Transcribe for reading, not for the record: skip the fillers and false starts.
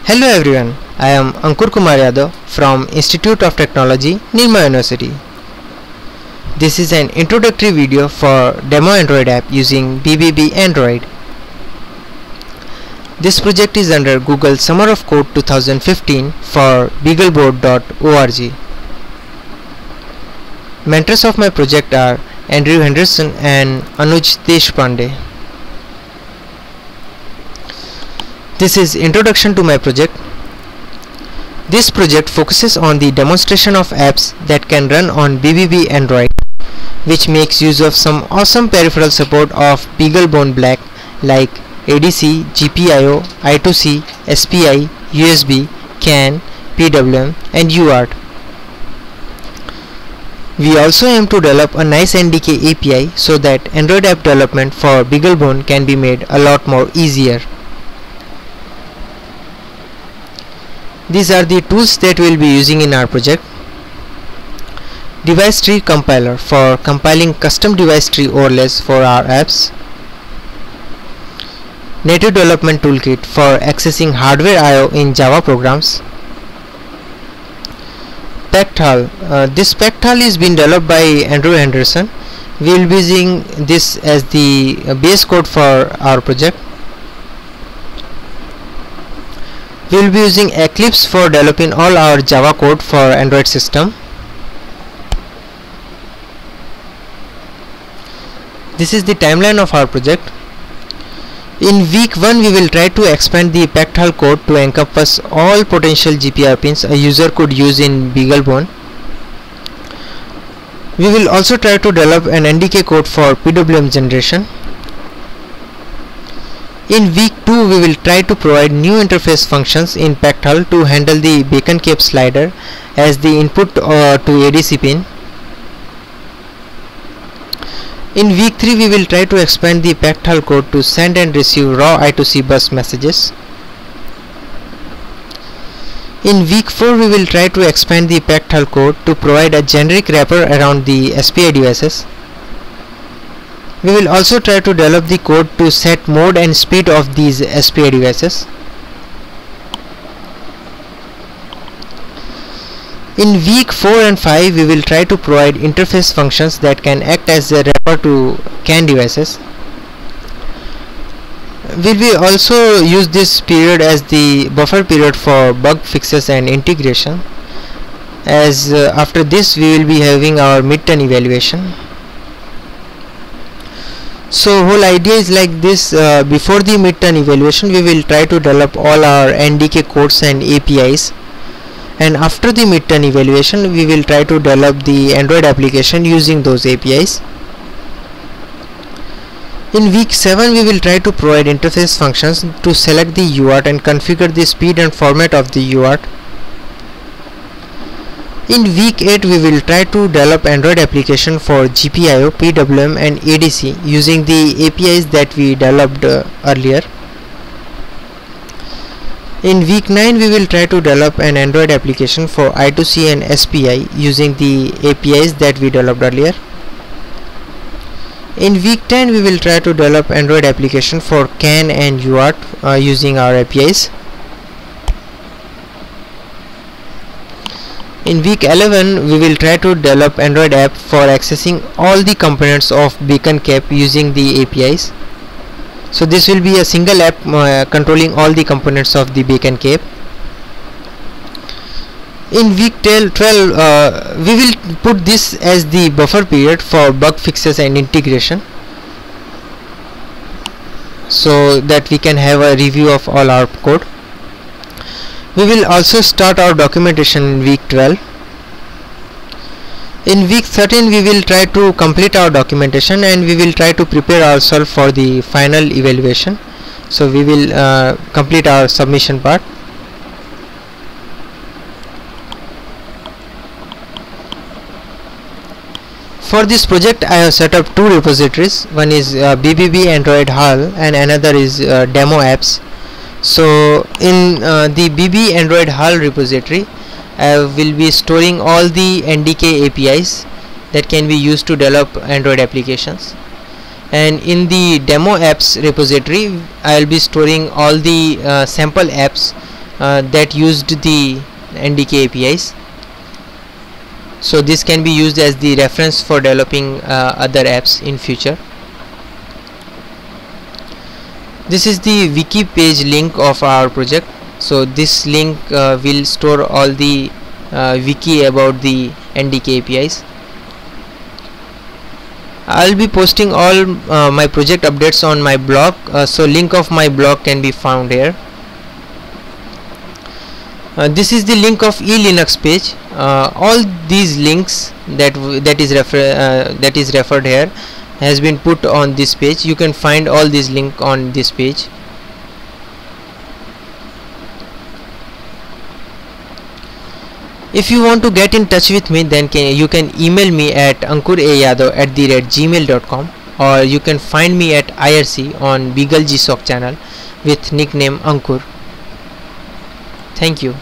Hello everyone, I am Ankur Kumar Yadav from Institute of Technology, Nirma University. This is an introductory video for demo Android app using BBB Android. This project is under Google Summer of Code 2015 for beagleboard.org. Mentors of my project are Andrew Henderson and Anuj Deshpande. This is introduction to my project. This project focuses on the demonstration of apps that can run on BBB Android, which makes use of some awesome peripheral support of BeagleBone Black like ADC, GPIO, I2C, SPI, USB, CAN, PWM and UART. We also aim to develop a nice NDK API so that Android app development for BeagleBone can be made a lot more easier. These are the tools that we will be using in our project. Device tree compiler for compiling custom device tree overlays for our apps. Native development toolkit for accessing hardware I/O in Java programs. Pacthal. This Pacthal is being developed by Andrew Henderson. We will be using this as the base code for our project. We will be using Eclipse for developing all our Java code for Android system. This is the timeline of our project. In week 1 we will try to expand the Pacthal code to encompass all potential GPIO pins a user could use in BeagleBone. We will also try to develop an NDK code for PWM generation. In week 2 we will try to provide new interface functions in Pacthal to handle the beacon cape slider as the input to ADC pin. In week 3 we will try to expand the Pacthal code to send and receive raw I2C bus messages. In week 4 we will try to expand the Pacthal code to provide a generic wrapper around the SPI devices. We will also try to develop the code to set mode and speed of these SPI devices. In week 4 and 5 we will try to provide interface functions that can act as a wrapper to CAN devices. We will also use this period as the buffer period for bug fixes and integration, as after this we will be having our midterm evaluation. So whole idea is like this. Before the midterm evaluation we will try to develop all our NDK codes and APIs, and after the midterm evaluation we will try to develop the Android application using those APIs. In week 7 we will try to provide interface functions to select the UART and configure the speed and format of the UART. In week 8 we will try to develop Android application for GPIO, PWM and ADC using the APIs that we developed earlier. In week 9 we will try to develop an Android application for I2C and SPI using the APIs that we developed earlier. In week 10 we will try to develop Android application for CAN and UART using our APIs. In week 11 we will try to develop Android app for accessing all the components of beacon cape using the APIs. So this will be a single app controlling all the components of the beacon cape. In week 12 we will put this as the buffer period for bug fixes and integration, so that we can have a review of all our code. We will also start our documentation in week 12. In week 13 we will try to complete our documentation and we will try to prepare ourselves for the final evaluation. So we will complete our submission part. For this project I have set up two repositories. One is BBB Android HAL and another is demo apps. So in the BB Android HAL repository I will be storing all the NDK APIs that can be used to develop Android applications, and in the demo apps repository I will be storing all the sample apps that used the NDK APIs. So this can be used as the reference for developing other apps in future. This is the wiki page link of our project. So this link will store all the wiki about the NDK APIs. I'll be posting all my project updates on my blog, so link of my blog can be found here. This is the link of eLinux page. All these links that is referred here has been put on this page. You can find all these links on this page. If you want to get in touch with me, then you can email me at ankurayadav@gmail.com, or you can find me at IRC on BeagleGSOC channel with nickname Ankur. Thank you.